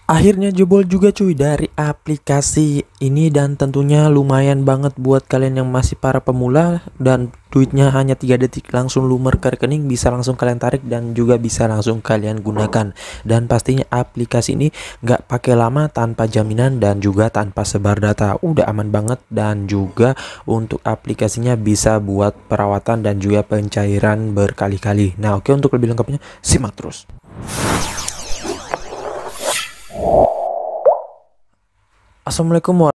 Akhirnya jebol juga cuy dari aplikasi ini, dan tentunya lumayan banget buat kalian yang masih para pemula dan duitnya hanya 3 detik langsung lumer ke rekening, bisa langsung kalian tarik dan juga bisa langsung kalian gunakan. Dan pastinya aplikasi ini nggak pakai lama, tanpa jaminan dan juga tanpa sebar data, udah aman banget. Dan juga untuk aplikasinya bisa buat perawatan dan juga pencairan berkali-kali. Nah oke, untuk lebih lengkapnya simak terus. Assalamualaikum warahmatullahi.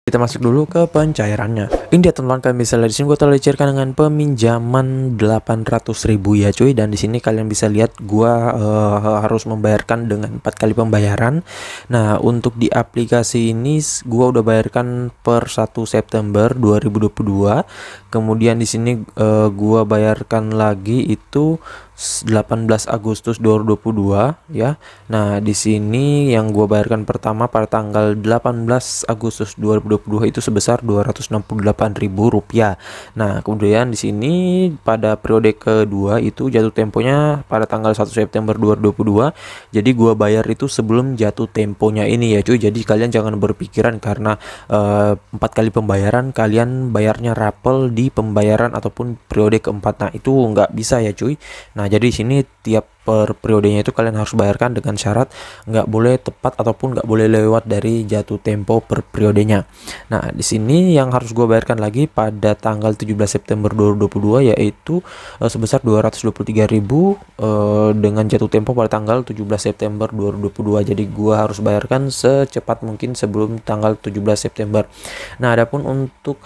Kita masuk dulu ke pencairannya. Ini dia teman-teman, kalian bisa lihat di sini gue telah dicairkan dengan peminjaman 800.000 ya cuy. Dan di sini kalian bisa lihat gue harus membayarkan dengan 4 kali pembayaran. Nah untuk di aplikasi ini gue udah bayarkan per 1 September 2022. Kemudian di sini gue bayarkan lagi itu 18 Agustus 2022 ya. Nah, di sini yang gue bayarkan pertama pada tanggal 18 Agustus 2022 itu sebesar Rp268.000. Nah, kemudian di sini pada periode kedua itu jatuh temponya pada tanggal 1 September 2022. Jadi gue bayar itu sebelum jatuh temponya ini ya cuy. Jadi kalian jangan berpikiran karena 4 kali pembayaran kalian bayarnya rapel di pembayaran ataupun periode keempat. Nah, itu nggak bisa ya cuy. Nah, jadi di sini tiap per periodenya itu kalian harus bayarkan dengan syarat nggak boleh tepat ataupun nggak boleh lewat dari jatuh tempo per periodenya. Nah, di sini yang harus gue bayarkan lagi pada tanggal 17 September 2022 yaitu sebesar 223.000 dengan jatuh tempo pada tanggal 17 September 2022. Jadi gue harus bayarkan secepat mungkin sebelum tanggal 17 September. Nah, adapun untuk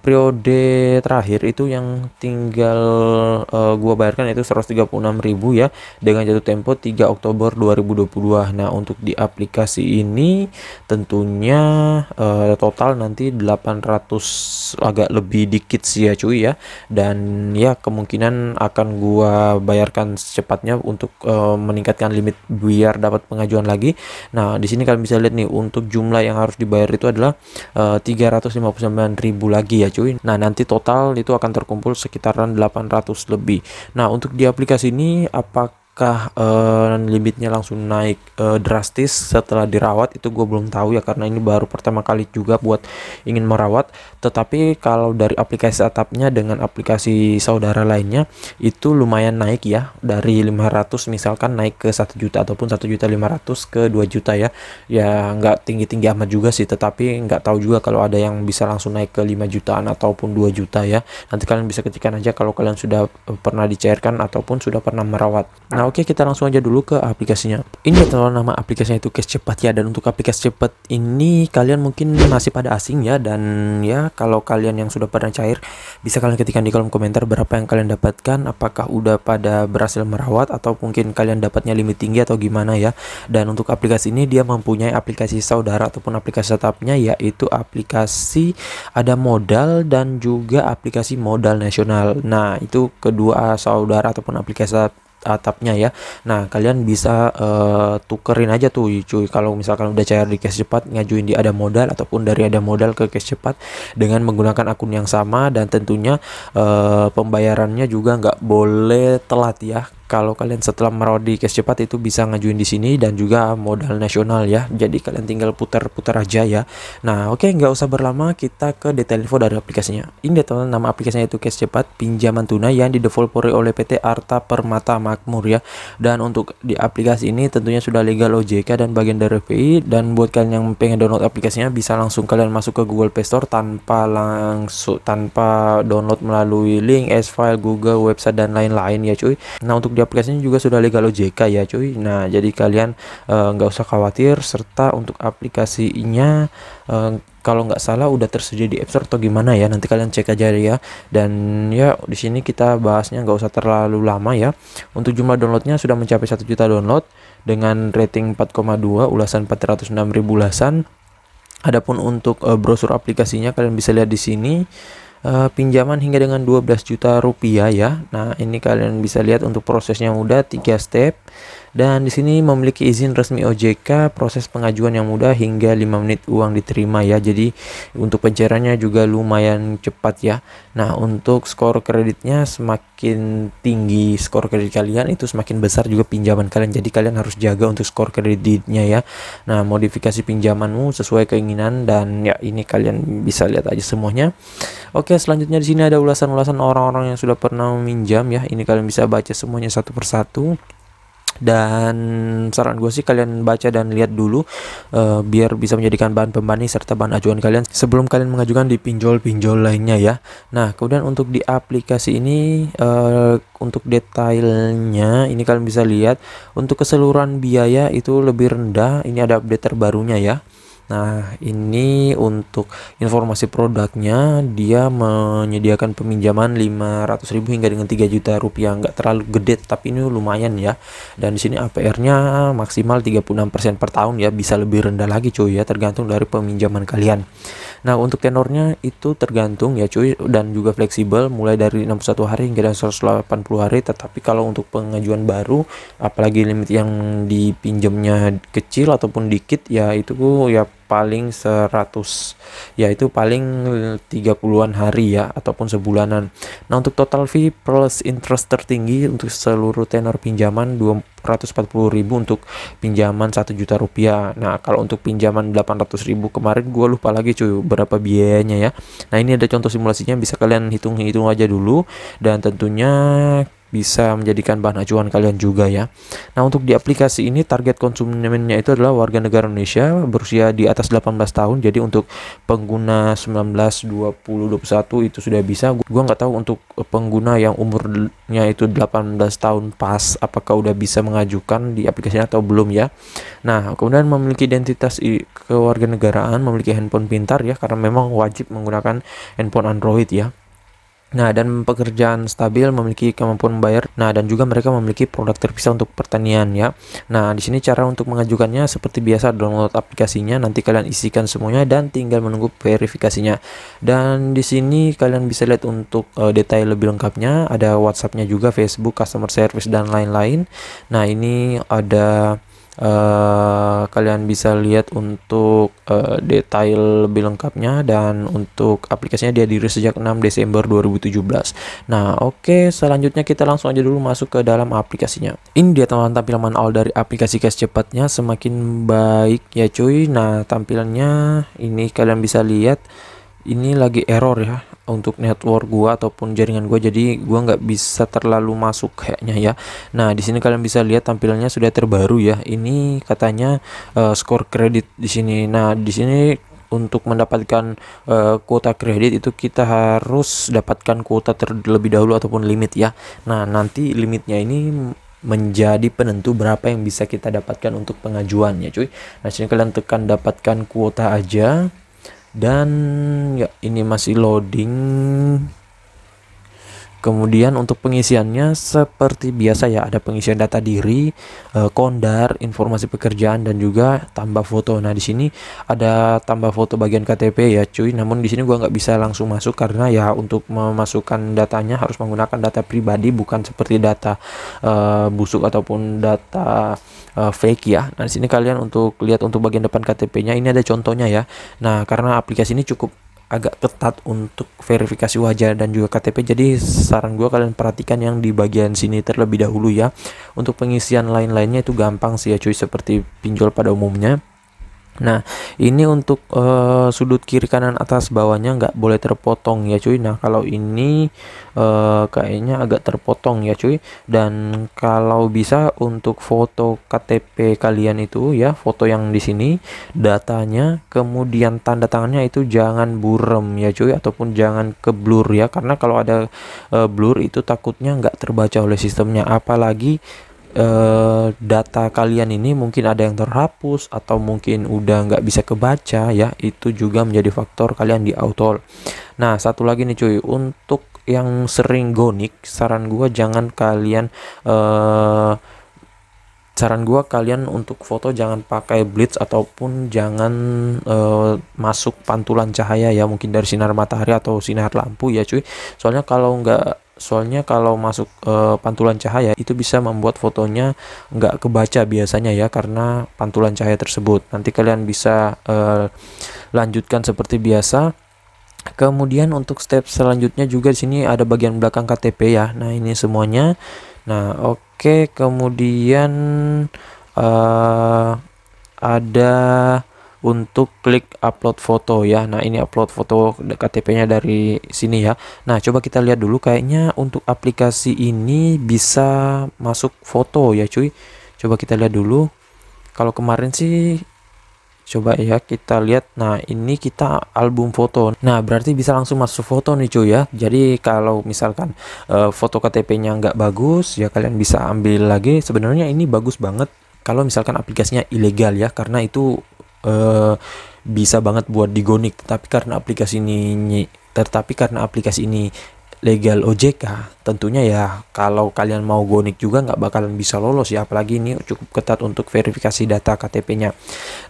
periode terakhir itu yang tinggal gua bayarkan itu 136.000 ya, dengan jatuh tempo 3 Oktober 2022. Nah, untuk di aplikasi ini tentunya total nanti 800, agak lebih dikit sih ya cuy ya. Dan ya kemungkinan akan gua bayarkan secepatnya untuk meningkatkan limit biar dapat pengajuan lagi. Nah, di sini kalian bisa lihat nih untuk jumlah yang harus dibayar itu adalah 359.000 lagi ya cuy. Nah, nanti total itu akan terkumpul sekitaran 800 lebih. Nah, untuk di aplikasi ini apakah apakah limitnya langsung naik drastis setelah dirawat, itu gue belum tahu ya, karena ini baru pertama kali juga buat ingin merawat. Tetapi kalau dari aplikasi atapnya dengan aplikasi saudara lainnya itu lumayan naik ya, dari 500 misalkan naik ke 1 juta ataupun 1.500.000 ke 2 juta ya. Ya nggak tinggi-tinggi amat juga sih, tetapi nggak tahu juga kalau ada yang bisa langsung naik ke 5 jutaan ataupun 2 juta ya. Nanti kalian bisa ketikkan aja kalau kalian sudah pernah dicairkan ataupun sudah pernah merawat. Nah oke, kita langsung aja dulu ke aplikasinya. Ini adalah nama aplikasinya itu Cash Cepat ya, dan untuk aplikasi cepat ini kalian mungkin masih pada asing ya, dan ya kalau kalian yang sudah pernah cair bisa kalian ketikkan di kolom komentar berapa yang kalian dapatkan, apakah udah pada berhasil merawat atau mungkin kalian dapatnya limit tinggi atau gimana ya. Dan untuk aplikasi ini dia mempunyai aplikasi saudara ataupun aplikasi tetapnya, yaitu aplikasi ada modal dan juga aplikasi modal nasional. Nah itu kedua saudara ataupun aplikasi atapnya ya. Nah kalian bisa tukerin aja tuh cuy, kalau misalkan udah cair di Cash Cepat, ngajuin di ada modal ataupun dari ada modal ke Cash Cepat dengan menggunakan akun yang sama, dan tentunya pembayarannya juga nggak boleh telat ya. Kalau kalian setelah merawat di Cash Cepat itu bisa ngajuin di sini dan juga modal nasional ya. Jadi kalian tinggal putar-putar aja ya. Nah oke, nggak usah berlama, kita ke detail info dari aplikasinya. Ini teman, nama aplikasinya itu Cash Cepat pinjaman tunai yang dideveloperi oleh PT Arta Permata Makmur ya. Dan untuk di aplikasi ini tentunya sudah legal OJK dan bagian dari FPI. Dan buat kalian yang pengen download aplikasinya bisa langsung kalian masuk ke Google Play Store tanpa download melalui link, S-file, Google, website dan lain-lain ya cuy. Nah untuk di aplikasinya juga sudah legal OJK ya cuy. Nah jadi kalian nggak usah khawatir, serta untuk aplikasinya kalau nggak salah udah tersedia di App Store atau gimana ya, nanti kalian cek aja ya. Dan ya di sini kita bahasnya nggak usah terlalu lama ya. Untuk jumlah downloadnya sudah mencapai 1 juta download dengan rating 4,2, ulasan 406.000 ulasan. Adapun untuk brosur aplikasinya kalian bisa lihat di sini. Pinjaman hingga dengan 12 juta rupiah ya. Nah ini kalian bisa lihat untuk prosesnya mudah, 3 step. Dan di sini memiliki izin resmi OJK, proses pengajuan yang mudah hingga 5 menit uang diterima ya. Jadi untuk pencairannya juga lumayan cepat ya. Nah untuk skor kreditnya semakin tinggi skor kredit kalian, itu semakin besar juga pinjaman kalian. Jadi kalian harus jaga untuk skor kreditnya ya. Nah modifikasi pinjamanmu sesuai keinginan, dan ya ini kalian bisa lihat aja semuanya. Oke, selanjutnya di sini ada ulasan-ulasan orang-orang yang sudah pernah meminjam ya. Ini kalian bisa baca semuanya satu persatu. Dan saran gue sih kalian baca dan lihat dulu biar bisa menjadikan bahan pembanding serta bahan acuan kalian sebelum kalian mengajukan di pinjol-pinjol lainnya ya. Nah kemudian untuk di aplikasi ini untuk detailnya ini kalian bisa lihat untuk keseluruhan biaya itu lebih rendah. Ini ada update terbarunya ya. Nah ini untuk informasi produknya, dia menyediakan peminjaman 500.000 hingga dengan 3 juta rupiah, nggak terlalu gede tapi ini lumayan ya. Dan di sini APR-nya maksimal 36% per tahun ya, bisa lebih rendah lagi cuy ya, tergantung dari peminjaman kalian. Nah untuk tenornya itu tergantung ya cuy, dan juga fleksibel mulai dari 61 hari hingga 180 hari. Tetapi kalau untuk pengajuan baru, apalagi limit yang dipinjamnya kecil ataupun dikit ya, itu ya paling 100, yaitu paling 30-an hari ya ataupun sebulanan. Nah untuk total fee plus interest tertinggi untuk seluruh tenor pinjaman 240.000 untuk pinjaman 1 juta rupiah. Nah kalau untuk pinjaman 800.000 kemarin gue lupa lagi cuy berapa biayanya ya. Nah ini ada contoh simulasinya, bisa kalian hitung-hitung aja dulu, dan tentunya bisa menjadikan bahan acuan kalian juga ya. Nah untuk di aplikasi ini target konsumennya itu adalah warga negara Indonesia berusia di atas 18 tahun. Jadi untuk pengguna 19, 20, 21 itu sudah bisa. Gua nggak tahu untuk pengguna yang umurnya itu 18 tahun pas apakah udah bisa mengajukan di aplikasinya atau belum ya. Nah kemudian memiliki identitas kewarganegaraan, memiliki handphone pintar ya, karena memang wajib menggunakan handphone Android ya. Nah dan pekerjaan stabil, memiliki kemampuan membayar. Nah dan juga mereka memiliki produk terpisah untuk pertanian ya. Nah di sini cara untuk mengajukannya seperti biasa, download aplikasinya, nanti kalian isikan semuanya dan tinggal menunggu verifikasinya. Dan di sini kalian bisa lihat untuk detail lebih lengkapnya, ada WhatsApp-nya juga, Facebook, customer service dan lain-lain. Nah ini ada Kalian bisa lihat untuk detail lebih lengkapnya, dan untuk aplikasinya dia dirilis sejak 6 Desember 2017. Nah, oke, selanjutnya kita langsung aja dulu masuk ke dalam aplikasinya. Ini dia teman-teman tampilan awal dari aplikasi cash cepatnya, semakin baik ya cuy. Nah, tampilannya ini kalian bisa lihat ini lagi error ya untuk network gua ataupun jaringan gua, jadi gua nggak bisa terlalu masuk kayaknya ya. Nah, di sini kalian bisa lihat tampilannya sudah terbaru ya. Ini katanya skor kredit di sini. Nah, di sini untuk mendapatkan kuota kredit itu kita harus dapatkan kuota terlebih dahulu ataupun limit ya. Nah, nanti limitnya ini menjadi penentu berapa yang bisa kita dapatkan untuk pengajuan ya cuy. Nah, sini kalian tekan dapatkan kuota aja. Dan ya, ini masih loading. Kemudian untuk pengisiannya seperti biasa ya, ada pengisian data diri, kondar, informasi pekerjaan, dan juga tambah foto. Nah, di sini ada tambah foto bagian KTP ya cuy. Namun di sini gua nggak bisa langsung masuk karena ya untuk memasukkan datanya harus menggunakan data pribadi, bukan seperti data busuk ataupun data fake ya. Nah, di sini kalian untuk lihat untuk bagian depan KTP-nya ini ada contohnya ya. Nah, karena aplikasi ini cukup agak ketat untuk verifikasi wajah dan juga KTP, jadi saran gue kalian perhatikan yang di bagian sini terlebih dahulu ya. Untuk pengisian lain-lainnya itu gampang sih ya cuy, seperti pinjol pada umumnya. Nah, ini untuk sudut kiri kanan atas bawahnya nggak boleh terpotong ya cuy. Nah, kalau ini kayaknya agak terpotong ya cuy. Dan kalau bisa untuk foto KTP kalian itu ya, foto yang di sini datanya, kemudian tanda tangannya itu jangan burem ya cuy, ataupun jangan ke blur ya, karena kalau ada blur itu takutnya nggak terbaca oleh sistemnya. Apalagi data kalian ini mungkin ada yang terhapus atau mungkin udah nggak bisa kebaca ya, itu juga menjadi faktor kalian di auto. Nah, satu lagi nih cuy, untuk yang sering gonik, saran gua kalian untuk foto jangan pakai blitz ataupun jangan masuk pantulan cahaya ya, mungkin dari sinar matahari atau sinar lampu ya cuy. Soalnya kalau masuk pantulan cahaya itu bisa membuat fotonya nggak kebaca biasanya ya, karena pantulan cahaya tersebut. Nanti kalian bisa lanjutkan seperti biasa. Kemudian untuk step selanjutnya juga di sini ada bagian belakang KTP ya. Nah, ini semuanya. Nah, oke, kemudian ada untuk klik upload foto ya. Nah, ini upload foto KTP-nya dari sini ya. Nah, coba kita lihat dulu, kayaknya untuk aplikasi ini bisa masuk foto ya cuy. Coba kita lihat dulu. Kalau kemarin sih coba ya kita lihat. Nah, ini kita album foto. Nah, berarti bisa langsung masuk foto nih cuy ya. Jadi kalau misalkan foto KTP-nya nggak bagus ya, kalian bisa ambil lagi. Sebenarnya ini bagus banget kalau misalkan aplikasinya ilegal ya, karena itu bisa banget buat digonik. Tetapi karena aplikasi ini legal OJK, tentunya ya kalau kalian mau gonik juga nggak bakalan bisa lolos ya, apalagi ini cukup ketat untuk verifikasi data KTP-nya.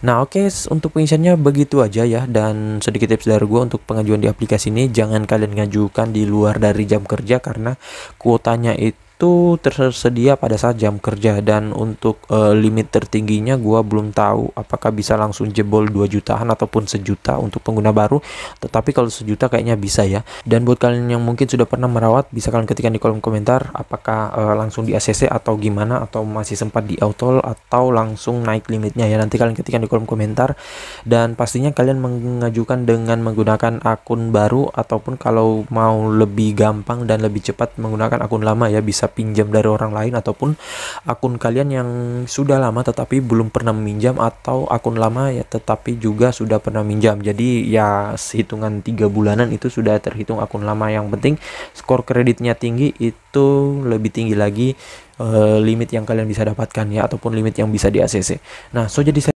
Nah, oke, untuk pengisiannya begitu aja ya, dan sedikit tips dari gue untuk pengajuan di aplikasi ini, jangan kalian ngajukan di luar dari jam kerja karena kuotanya itu tersedia pada saat jam kerja. Dan untuk limit tertingginya gua belum tahu apakah bisa langsung jebol 2 jutaan ataupun 1 juta untuk pengguna baru, tetapi kalau 1 juta kayaknya bisa ya. Dan buat kalian yang mungkin sudah pernah merawat, bisa kalian ketikkan di kolom komentar apakah langsung di ACC atau gimana, atau masih sempat di auto atau langsung naik limitnya ya. Nanti kalian ketikkan di kolom komentar. Dan pastinya kalian mengajukan dengan menggunakan akun baru, ataupun kalau mau lebih gampang dan lebih cepat menggunakan akun lama ya, bisa pinjam dari orang lain, ataupun akun kalian yang sudah lama tetapi belum pernah meminjam, atau akun lama ya tetapi juga sudah pernah minjam. Jadi ya hitungan 3 bulanan itu sudah terhitung akun lama. Yang penting skor kreditnya tinggi, itu lebih tinggi lagi limit yang kalian bisa dapatkan ya, ataupun limit yang bisa di ACC. Nah, jadi